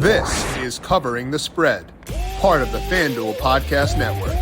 This is Covering the Spread, part of the FanDuel Podcast Network.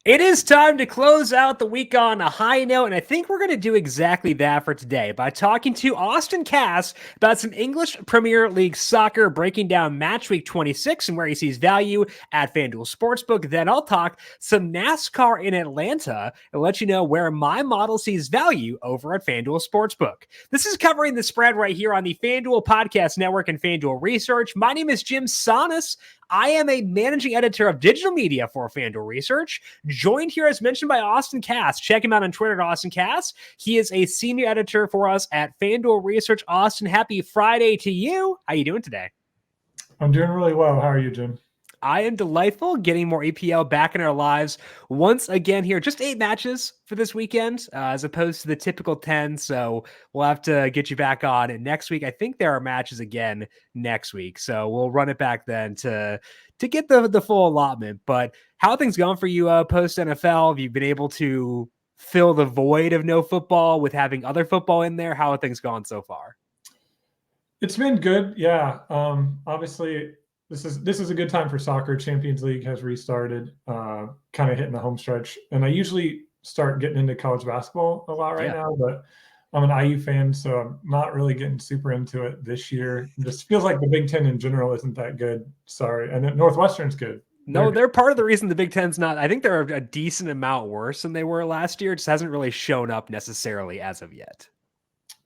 It is time to close out the week on a high note, and I think we're going to do exactly that for today by talking to Austan Cass about some English Premier League soccer, breaking down Matchweek 26 and where he sees value at FanDuel Sportsbook. Then I'll talk some NASCAR in Atlanta and let you know where my model sees value over at FanDuel Sportsbook. This is Covering the Spread right here on the FanDuel Podcast Network and FanDuel Research. My name is Jim Sanas. I am a managing editor of digital media for FanDuel Research, joined here as mentioned by Austan Cass. Check him out on Twitter at Austan Cass. He is a senior editor for us at FanDuel Research. Austan, happy Friday to you. How you doing today? I'm doing really well. How are you, Jim? I am delightful, getting more EPL back in our lives once again here. Just 8 matches for this weekend, as opposed to the typical 10. So we'll have to get you back on next week. I think there are matches again next week, so we'll run it back then to get the full allotment. But how are things going for you post NFL? Have you been able to fill the void of no football with having other football in there? How are things gone so far? It's been good. Yeah. Obviously, This is a good time for soccer. Champions League has restarted, kind of hitting the home stretch. And I usually start getting into college basketball a lot right now, but I'm an IU fan, so I'm not really getting super into it this year. It just feels like the Big Ten in general isn't that good. Sorry. And Northwestern's good. No, they're part of the reason the Big Ten's not. I think they're a decent amount worse than they were last year. It just hasn't really shown up necessarily as of yet.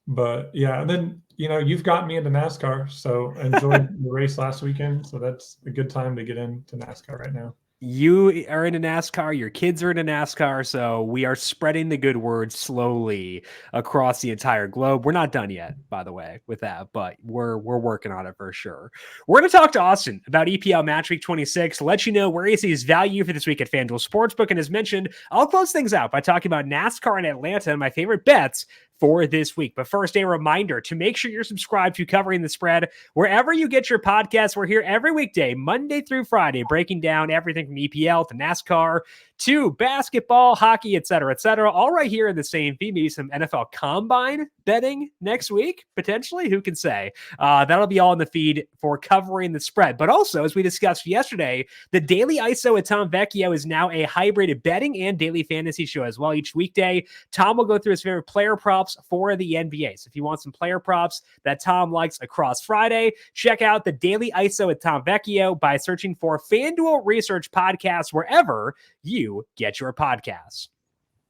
But yeah, and then, you've got me into NASCAR, so I enjoyed the race last weekend. So that's a good time to get into NASCAR right now. You are into NASCAR, your kids are into NASCAR, so we are spreading the good word slowly across the entire globe. We're not done yet, by the way, with that, but we're working on it for sure. We're going to talk to Austan about EPL Matchweek 26, let you know where he sees value for this week at FanDuel Sportsbook. And as mentioned, I'll close things out by talking about NASCAR in Atlanta and my favorite bets for this week. But first, a reminder to make sure you're subscribed to Covering the Spread wherever you get your podcasts. We're here every weekday, Monday through Friday, breaking down everything from EPL to NASCAR to basketball, hockey, et cetera, all right here in the same feed. Maybe some NFL Combine betting next week, potentially. Who can say? That'll be all in the feed for Covering the Spread. But also, as we discussed yesterday, the Daily ISO with Tom Vecchio is now a hybrid betting and daily fantasy show as well. Each weekday, Tom will go through his favorite player props for the NBA. So if you want some player props that Tom likes across Friday, check out the Daily ISO with Tom Vecchio by searching for FanDuel Research Podcast wherever you get your podcasts.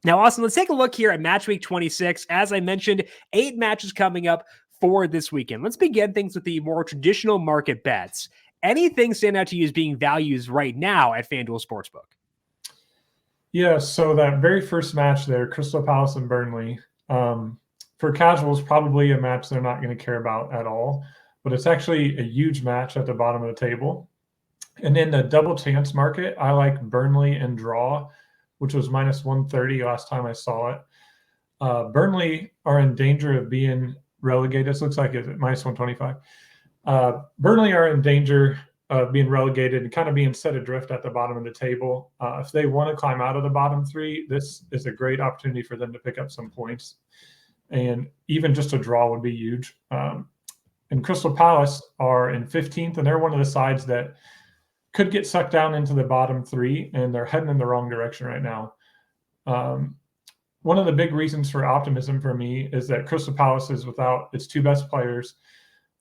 Now, Austan, let's take a look here at Matchweek 26. As I mentioned, 8 matches coming up for this weekend. Let's begin things with the more traditional market bets. Anything stand out to you as being values right now at FanDuel Sportsbook? Yeah, so that very first match there, Crystal Palace and Burnley, for casuals, probably a match they're not going to care about at all, but it's actually a huge match at the bottom of the table. And in the double chance market, I like Burnley and draw, which was minus 130 last time I saw it. Burnley are in danger of being relegated. This looks like it's at minus 125. Burnley are in danger of being relegated and kind of being set adrift at the bottom of the table. If they want to climb out of the bottom 3, this is a great opportunity for them to pick up some points. And even just a draw would be huge. And Crystal Palace are in 15th, and they're one of the sides that could get sucked down into the bottom 3, and they're heading in the wrong direction right now. One of the big reasons for optimism for me is that Crystal Palace is without its 2 best players,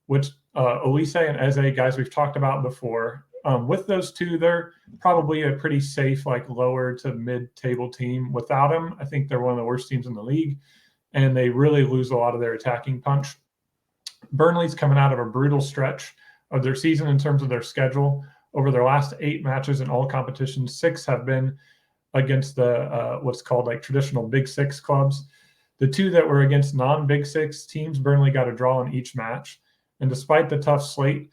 which Olise and Eze, guys we've talked about before. With those 2, they're probably a pretty safe, like lower to mid-table team. Without them, I think they're one of the worst teams in the league, and they really lose a lot of their attacking punch. Burnley's coming out of a brutal stretch of their season in terms of their schedule. Over their last 8 matches in all competitions, 6 have been against the what's called like traditional Big Six clubs. The 2 that were against non-Big Six teams, Burnley got a draw in each match. And despite the tough slate,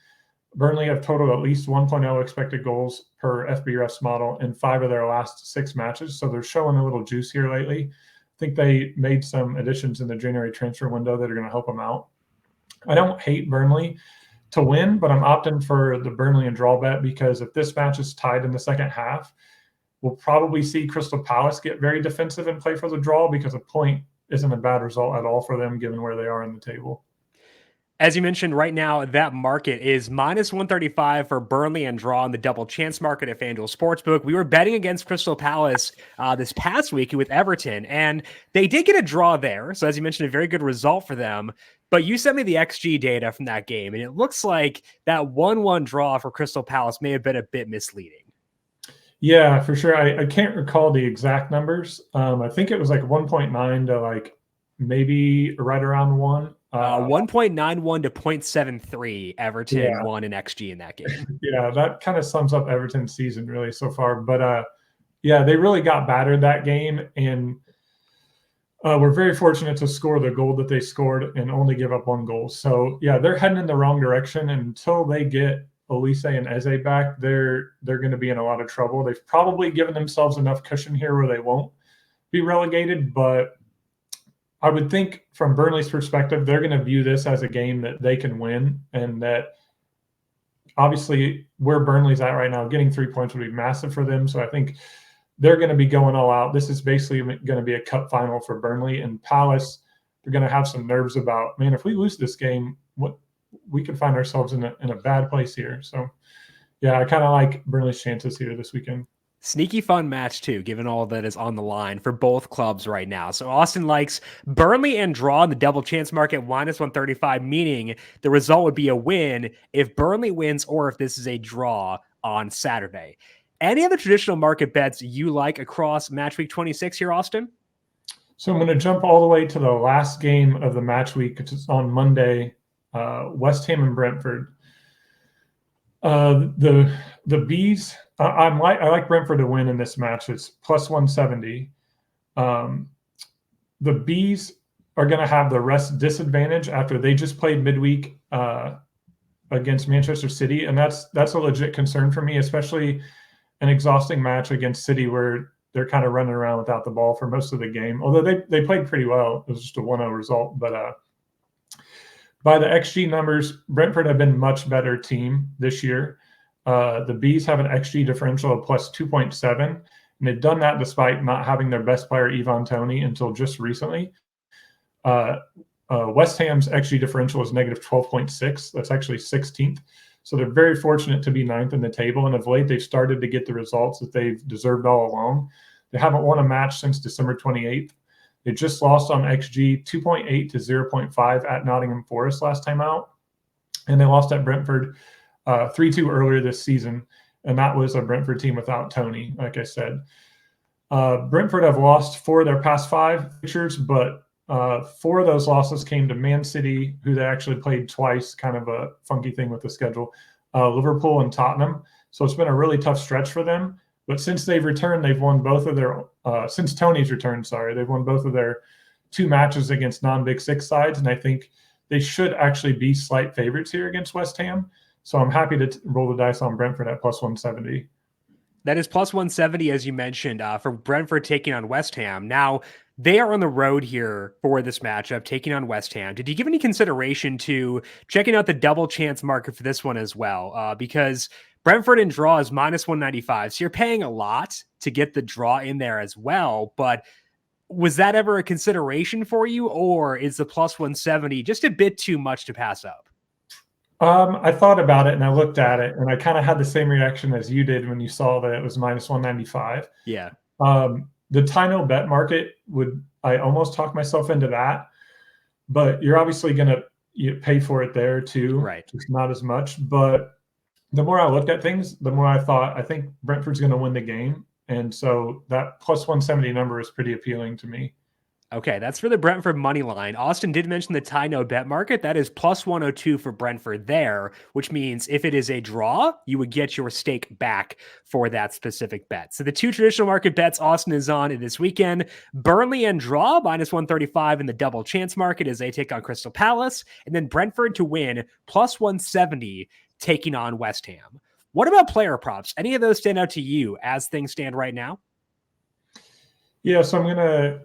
Burnley have totaled at least 1.0 expected goals per FBrefs model in 5 of their last 6 matches. So they're showing a little juice here lately. I think they made some additions in the January transfer window that are going to help them out. I don't hate Burnley to win, but I'm opting for the Burnley and draw bet because if this match is tied in the second half, We'll probably see Crystal Palace get very defensive and play for the draw because a point isn't a bad result at all for them given where they are in the table. As you mentioned, right now, that market is minus 135 for Burnley and draw in the double chance market at FanDuel Sportsbook. We were betting against Crystal Palace this past week with Everton, and they did get a draw there. So as you mentioned, a very good result for them. But you sent me the XG data from that game, and it looks like that 1-1 draw for Crystal Palace may have been a bit misleading. Yeah, for sure. I can't recall the exact numbers. I think it was like 1.9 to like maybe right around 1. 1.91 to 0.73 Everton won in XG in that game. Yeah, that kind of sums up Everton's season really so far. But yeah, they really got battered that game, and we're very fortunate to score the goal that they scored and only give up 1 goal. So yeah, they're heading in the wrong direction. And until they get Olise and Eze back, they're going to be in a lot of trouble. They've probably given themselves enough cushion here where they won't be relegated, but I would think from Burnley's perspective, they're going to view this as a game that they can win, and that obviously where Burnley's at right now, getting 3 points would be massive for them. So I think they're going to be going all out. This is basically going to be a cup final for Burnley, and Palace, they're going to have some nerves about, man, if we lose this game, what we could find ourselves in a bad place here. So yeah, I kind of like Burnley's chances here this weekend. Sneaky fun match too, given all that is on the line for both clubs right now. So Austan likes Burnley and draw in the double chance market minus 135, meaning the result would be a win if Burnley wins or if this is a draw on Saturday. Any other traditional market bets you like across match week 26 here, Austan? So I'm going to jump all the way to the last game of the match week, which is on Monday, West Ham and Brentford. The Bees, I like Brentford to win in this match. It's plus 170. The Bees are going to have the rest disadvantage after they just played midweek against Manchester City, and that's a legit concern for me, especially an exhausting match against City where they're kind of running around without the ball for most of the game. Although they played pretty well, it was just a 1-0 result. But by the XG numbers, Brentford have been much better team this year. The Bees have an XG differential of plus 2.7, and they've done that despite not having their best player, Ivan Toney, until just recently. West Ham's XG differential is negative 12.6. That's actually 16th. So they're very fortunate to be 9th in the table, and of late they've started to get the results that they've deserved all along. They haven't won a match since December 28th. They just lost on XG 2.8 to 0.5 at Nottingham Forest last time out, and they lost at Brentford 3-2 earlier this season, and that was a Brentford team without Toney, like I said. Brentford have lost 4 of their past 5 fixtures, but 4 of those losses came to Man City, who they actually played twice, kind of a funky thing with the schedule, Liverpool and Tottenham. So it's been a really tough stretch for them. But since they've returned, they've won both of their since Toney's returned, they've won both of their 2 matches against non-Big Six sides, and I think they should actually be slight favorites here against West Ham. So I'm happy to roll the dice on Brentford at plus 170. That is plus 170, as you mentioned, for Brentford taking on West Ham. Now, they are on the road here for this matchup, taking on West Ham. Did you give any consideration to checking out the double chance market for this one as well? Because Brentford and draw is minus 195. So you're paying a lot to get the draw in there as well. But was that ever a consideration for you, or is the plus 170 just a bit too much to pass up? I thought about it and I looked at it, and I kind of had the same reaction as you did when you saw that it was minus 195. Yeah. The Tino bet market I almost talk myself into that, but you're obviously going to pay for it there too. Right. Just not as much. But the more I looked at things, the more I thought, I think Brentford's going to win the game. And so that plus 170 number is pretty appealing to me. Okay, that's for the Brentford money line. Austan did mention the Tino bet market. That is plus 102 for Brentford there, which means if it is a draw, you would get your stake back for that specific bet. So the 2 traditional market bets Austan is on this weekend: Burnley and draw minus 135 in the double chance market as they take on Crystal Palace, and then Brentford to win plus 170 taking on West Ham. What about player props? Any of those stand out to you as things stand right now? Yeah, so I'm going to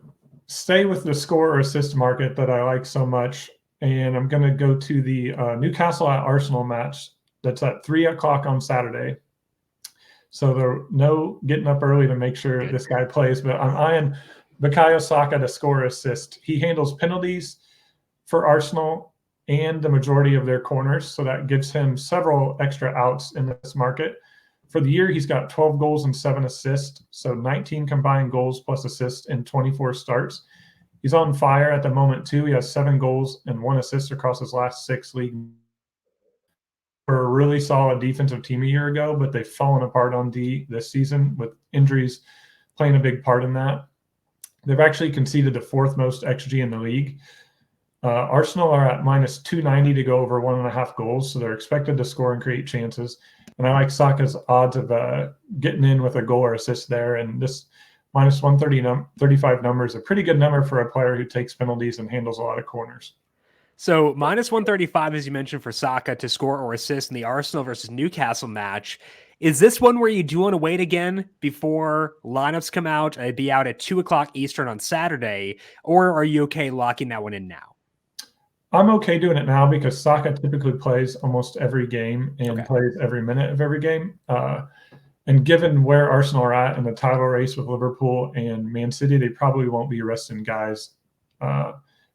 stay with the score or assist market that I like so much, and I'm going to go to the Newcastle at Arsenal match that's at 3 o'clock on Saturday. So there no getting up early to make sure this guy plays. But I'm eyeing Bukayo Saka to score assist. He handles penalties for Arsenal and the majority of their corners, so that gives him several extra outs in this market. For the year, he's got 12 goals and 7 assists, so 19 combined goals plus assists in 24 starts. He's on fire at the moment, too. He has 7 goals and 1 assist across his last 6 league. For a really solid defensive team a year ago, but they've fallen apart on D this season with injuries playing a big part in that. They've actually conceded the 4th most XG in the league. Arsenal are at minus 290 to go over 1.5 goals, so they're expected to score and create chances. And I like Saka's odds of getting in with a goal or assist there. And this minus 135 number is a pretty good number for a player who takes penalties and handles a lot of corners. So minus 135, as you mentioned, for Saka to score or assist in the Arsenal versus Newcastle match. Is this one where you do want to wait again before lineups come out? It'd be out at 2 o'clock Eastern on Saturday, or are you okay locking that one in now? I'm okay doing it now because Saka typically plays almost every game and plays every minute of every game. And given where Arsenal are at in the title race with Liverpool and Man City, they probably won't be resting guys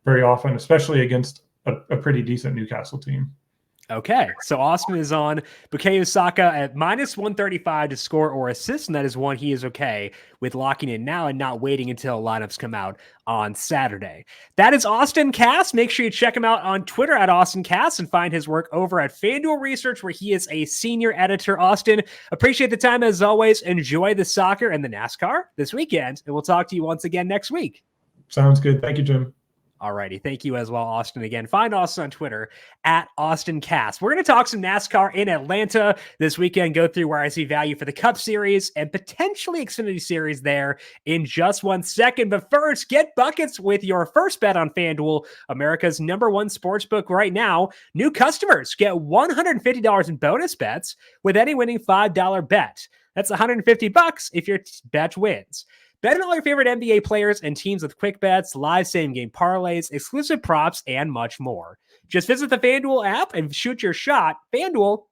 very often, especially against a pretty decent Newcastle team. Okay, so Austan is on Bukayo Saka at minus 135 to score or assist, and that is one he is okay with locking in now and not waiting until lineups come out on Saturday. That is Austan Cass. Make sure you check him out on Twitter at Austan Cass and find his work over at FanDuel Research, where he is a senior editor. Austan, appreciate the time as always. Enjoy the soccer and the NASCAR this weekend, and we'll talk to you once again next week. Sounds good. Thank you, Jim. Alrighty. Thank you as well, Austan. Again, find Austan on Twitter at Austan Cass. We're going to talk some NASCAR in Atlanta this weekend, go through where I see value for the Cup Series and potentially Xfinity Series there in just 1 second. But first, get buckets with your first bet on FanDuel, America's #1 sportsbook right now. New customers get $150 in bonus bets with any winning $5 bet. That's $150 if your bet wins. Bet on all your favorite NBA players and teams with quick bets, live same-game parlays, exclusive props, and much more. Just visit the FanDuel app and shoot your shot. FanDuel,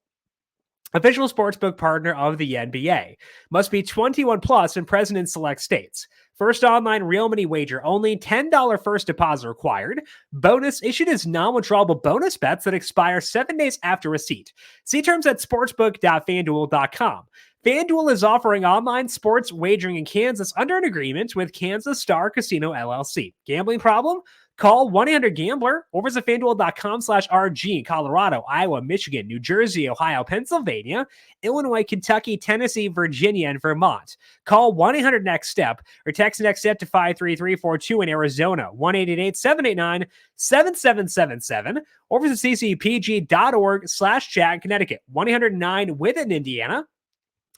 official sportsbook partner of the NBA. Must be 21 plus and present in select states. First online real money wager only. $10 first deposit required. Bonus issued as non-withdrawable bonus bets that expire 7 days after receipt. See terms at sportsbook.fanduel.com. FanDuel is offering online sports wagering in Kansas under an agreement with Kansas Star Casino LLC. Gambling problem? Call 1-800-GAMBLER or visit FanDuel.com/RG in Colorado, Iowa, Michigan, New Jersey, Ohio, Pennsylvania, Illinois, Kentucky, Tennessee, Virginia, and Vermont. Call 1-800-NEXT-STEP or text NEXT STEP to 53342 in Arizona, 1-888-789-7777, or visit ccpg.org/chat in Connecticut, 1-800-9-WITH in Indiana,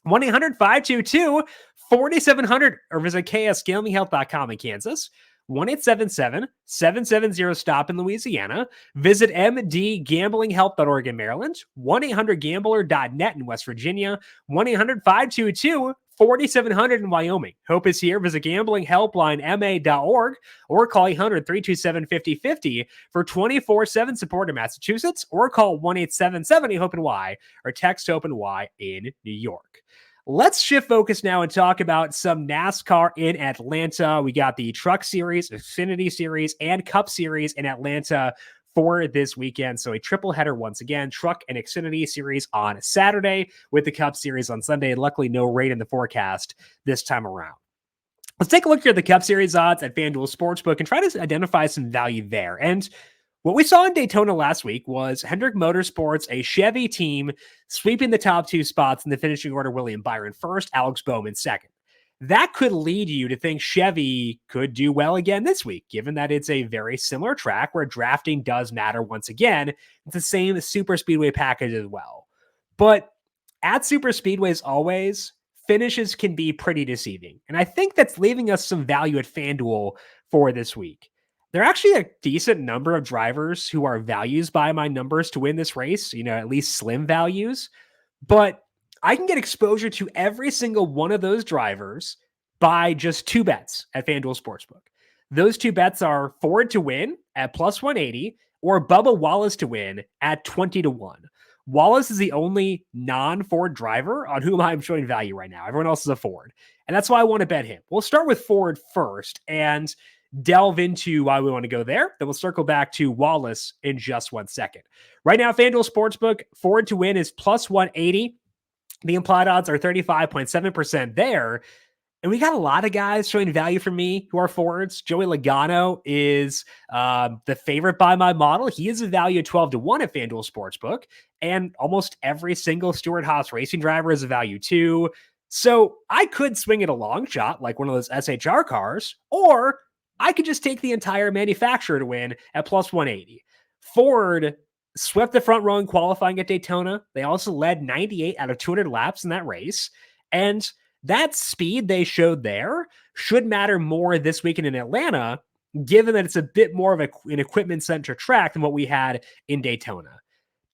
1-800-522-4700, or visit ksgamblinghealth.com in Kansas, 1-877-770-STOP in Louisiana. Visit mdgamblinghealth.org in Maryland, 1-800-GAMBLER.net in West Virginia, 1-800-522-4700 in Wyoming. Hope is here. Visit gamblinghelplinema.org or call 800-327-5050 for 24/7 support in Massachusetts, or call 1-877-HOPE-NY or text HOPE-NY in New York. Let's shift focus now and talk about some NASCAR in Atlanta. We got the Truck Series, Xfinity Series, and Cup Series in Atlanta for this weekend. So a triple header once again, Truck and Xfinity Series on Saturday with the Cup Series on Sunday. Luckily, no rain in the forecast this time around. Let's take a look here at the Cup Series odds at FanDuel Sportsbook and try to identify some value there. And what we saw in Daytona last week was Hendrick Motorsports, a Chevy team, sweeping the top 2 spots in the finishing order. William Byron first, Alex Bowman second. That could lead you to think Chevy could do well again this week, given that it's a very similar track where drafting does matter once again. It's the same super speedway package as well. But at super speedways always, finishes can be pretty deceiving. And I think that's leaving us some value at FanDuel for this week. There are actually a decent number of drivers who are values by my numbers to win this race, at least slim values. But I can get exposure to every single one of those drivers by just 2 bets at FanDuel Sportsbook. Those 2 bets are Ford to win at plus 180 or Bubba Wallace to win at 20-1. Wallace is the only non-Ford driver on whom I'm showing value right now. Everyone else is a Ford. And that's why I want to bet him. We'll start with Ford first and delve into why we want to go there. Then we'll circle back to Wallace in just 1 second. Right now, FanDuel Sportsbook, Ford to win is plus 180. The implied odds are 35.7% there. And we got a lot of guys showing value for me who are Fords. Joey Logano is the favorite by my model. He is a value of 12-1 at FanDuel Sportsbook. And almost every single Stewart-Haas racing driver is a value too. So I could swing it a long shot like one of those SHR cars, or I could just take the entire manufacturer to win at plus 180. Ford swept the front row in qualifying at Daytona. They also led 98 out of 200 laps in that race. And that speed they showed there should matter more this weekend in Atlanta, given that it's a bit more of an equipment-centric track than what we had in Daytona.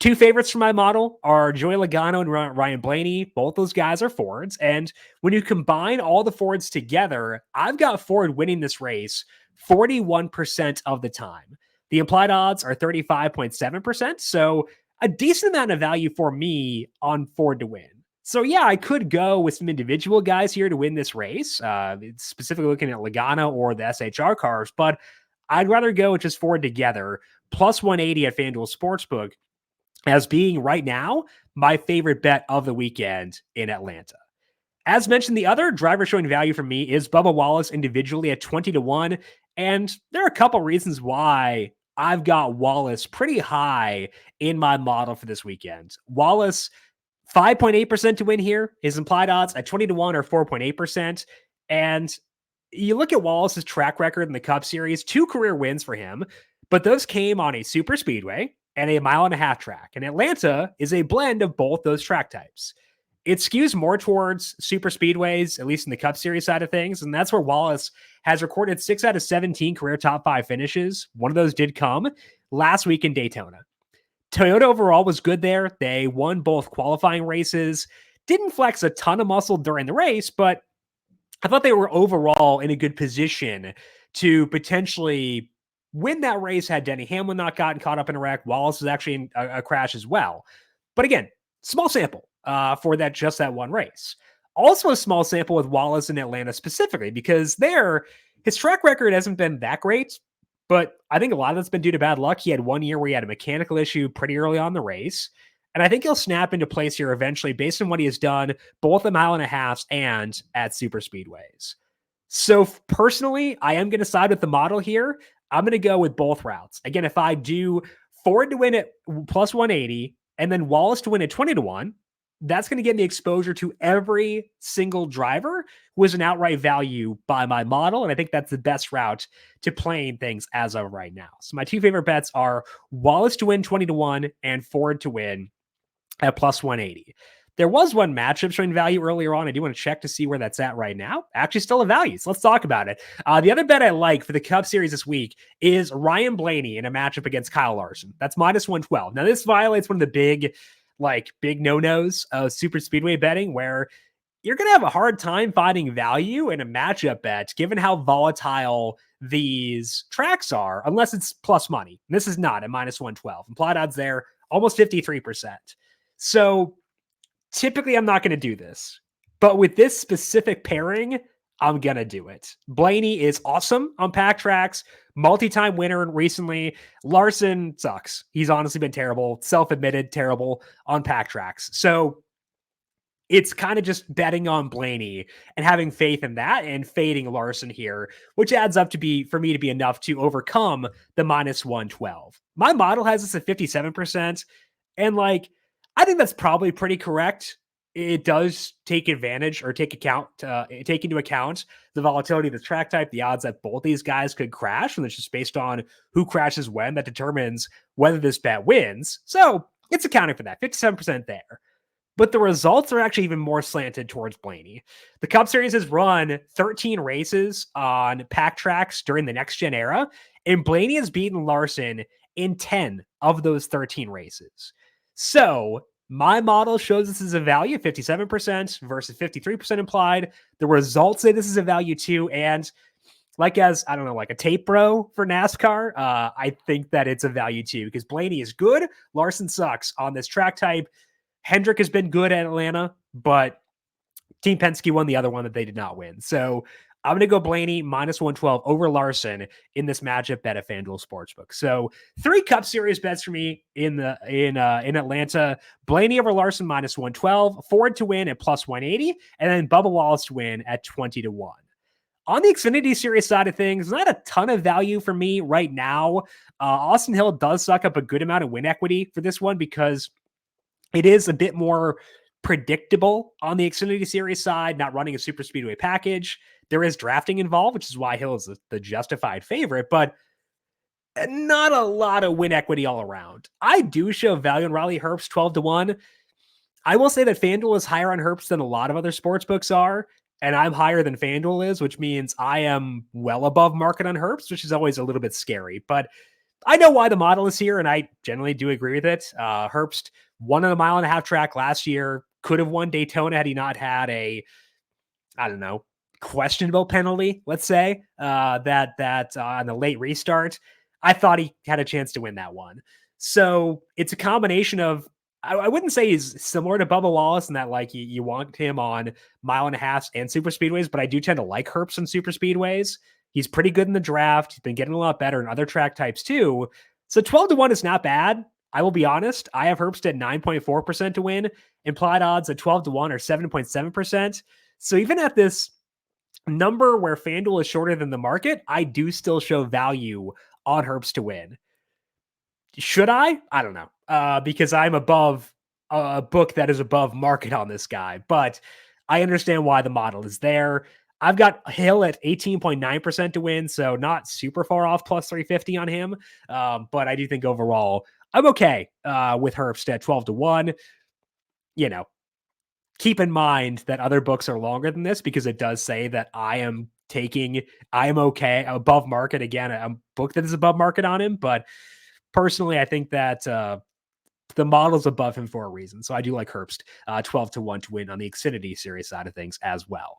Two favorites for my model are Joey Logano and Ryan Blaney. Both those guys are Fords. And when you combine all the Fords together, I've got Ford winning this race 41% of the time. The implied odds are 35.7%. So a decent amount of value for me on Ford to win. So yeah, I could go with some individual guys here to win this race, specifically looking at Logano or the SHR cars, but I'd rather go with just Ford together, plus 180 at FanDuel Sportsbook, as being right now my favorite bet of the weekend in Atlanta. As mentioned, the other driver showing value for me is Bubba Wallace individually at 20-1, and there are a couple reasons why I've got Wallace pretty high in my model for this weekend. Wallace 5.8% to win here. His implied odds at 20-1 or 4.8%. And you look at Wallace's track record in the Cup Series, 2 career wins for him, but those came on a super speedway and a 1.5 mile track. And Atlanta is a blend of both those track types. It skews more towards super speedways, at least in the Cup Series side of things. And that's where Wallace has recorded 6 out of 17 career top 5 finishes. One of those did come last week in Daytona. Toyota overall was good there. They won both qualifying races, didn't flex a ton of muscle during the race, but I thought they were overall in a good position to potentially win that race had Denny Hamlin not gotten caught up in a wreck. Wallace was actually in a crash as well. But again, small sample for just that one race. Also a small sample with Wallace in Atlanta specifically, because there, his track record hasn't been that great. But I think a lot of that's been due to bad luck. He had 1 year where he had a mechanical issue pretty early on in the race. And I think he'll snap into place here eventually based on what he has done, both at 1.5 miles and at super speedways. So personally, I am going to side with the model here. I'm going to go with both routes. Again, if I do Ford to win at plus 180 and then Wallace to win at 20-1, that's going to get me exposure to every single driver who is an outright value by my model. And I think that's the best route to playing things as of right now. So my two favorite bets are Wallace to win 20-1 and Ford to win at plus 180. There was one matchup showing value earlier on. I do want to check to see where that's at right now. Actually still a value. So let's talk about it. The other bet I like for the Cup Series this week is Ryan Blaney in a matchup against Kyle Larson. That's minus 112. Now this violates one of the big no-nos of super speedway betting, where you're going to have a hard time finding value in a matchup bet given how volatile these tracks are, unless it's plus money. And this is not at minus 112. Implied odds there, almost 53%. So typically I'm not going to do this, but with this specific pairing, I'm going to do it. Blaney is awesome on pack tracks, multi-time winner recently. Larson sucks. He's honestly been terrible, self-admitted terrible on pack tracks. So it's kind of just betting on Blaney and having faith in that and fading Larson here, which adds up to be, for me to be enough to overcome the minus 112. My model has this at 57%. And I think that's probably pretty correct. It does take advantage or take into account the volatility of the track type, the odds that both these guys could crash, and it's just based on who crashes when that determines whether this bet wins. So it's accounting for that, 57% there. But the results are actually even more slanted towards Blaney. The Cup Series has run 13 races on pack tracks during the next gen era, and Blaney has beaten Larson in 10 of those 13 races. So my model shows this is a value, 57% versus 53% implied. The results say this is a value too. And like as, I don't know, like a tape bro for NASCAR, I think that it's a value too, because Blaney is good. Larson sucks on this track type. Hendrick has been good at Atlanta, but Team Penske won the other one that they did not win. So I'm going to go Blaney minus 112 over Larson in this matchup bet at FanDuel Sportsbook. So 3 Cup Series bets for me in Atlanta. Blaney over Larson minus 112, Ford to win at plus 180, and then Bubba Wallace to win at 20-1. On the Xfinity Series side of things, not a ton of value for me right now. Austin Hill does suck up a good amount of win equity for this one because it is a bit more predictable on the Xfinity Series side, not running a super speedway package. There is drafting involved, which is why Hill is the justified favorite, but not a lot of win equity all around. I do show value on Riley Herbst 12-1. I will say that FanDuel is higher on Herbst than a lot of other sports books are, and I'm higher than FanDuel is, which means I am well above market on Herbst, which is always a little bit scary. But I know why the model is here, and I generally do agree with it. Herbst won on a 1.5 mile track last year, could have won Daytona had he not had a, I don't know, questionable penalty, let's say, that on the late restart. I thought he had a chance to win that one. So it's a combination of, I wouldn't say he's similar to Bubba Wallace in that like you want him on 1.5 miles and super speedways, but I do tend to like Herbst on super speedways. He's pretty good in the draft. He's been getting a lot better in other track types too. So 12-1 is not bad. I will be honest. I have Herbst at 9.4% to win. Implied odds at 12-1 or 7.7%. So even at this number where FanDuel is shorter than the market, I do still show value on Herbst to win. Should I? I don't know. Because I'm above a book that is above market on this guy, but I understand why the model is there. I've got Hill at 18.9% to win, so not super far off plus 350 on him. But I do think overall I'm okay with Herbst at 12-1. You know, keep in mind that other books are longer than this because it does say that I am okay above market. Again, a book that is above market on him, but personally, I think that the model's above him for a reason. So I do like Herbst 12-1 to win on the Xfinity Series side of things as well.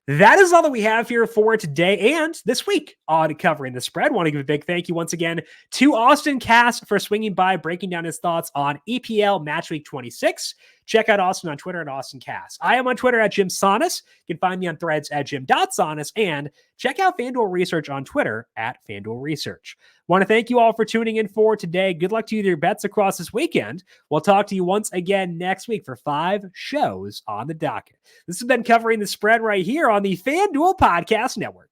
That is all that we have here for today and this week on Covering the Spread. Want to give a big thank you once again to Austan Cass for swinging by, breaking down his thoughts on EPL Matchweek 26. Check out Austin on Twitter at Austan Cass. I am on Twitter at Jim Saunas. You can find me on Threads at Jim.Saunas, and check out FanDuel Research on Twitter at FanDuel Research. Want to thank you all for tuning in for today. Good luck to you with your bets across this weekend. We'll talk to you once again next week for 5 shows on the docket. This has been Covering the Spread right here on the FanDuel Podcast Network.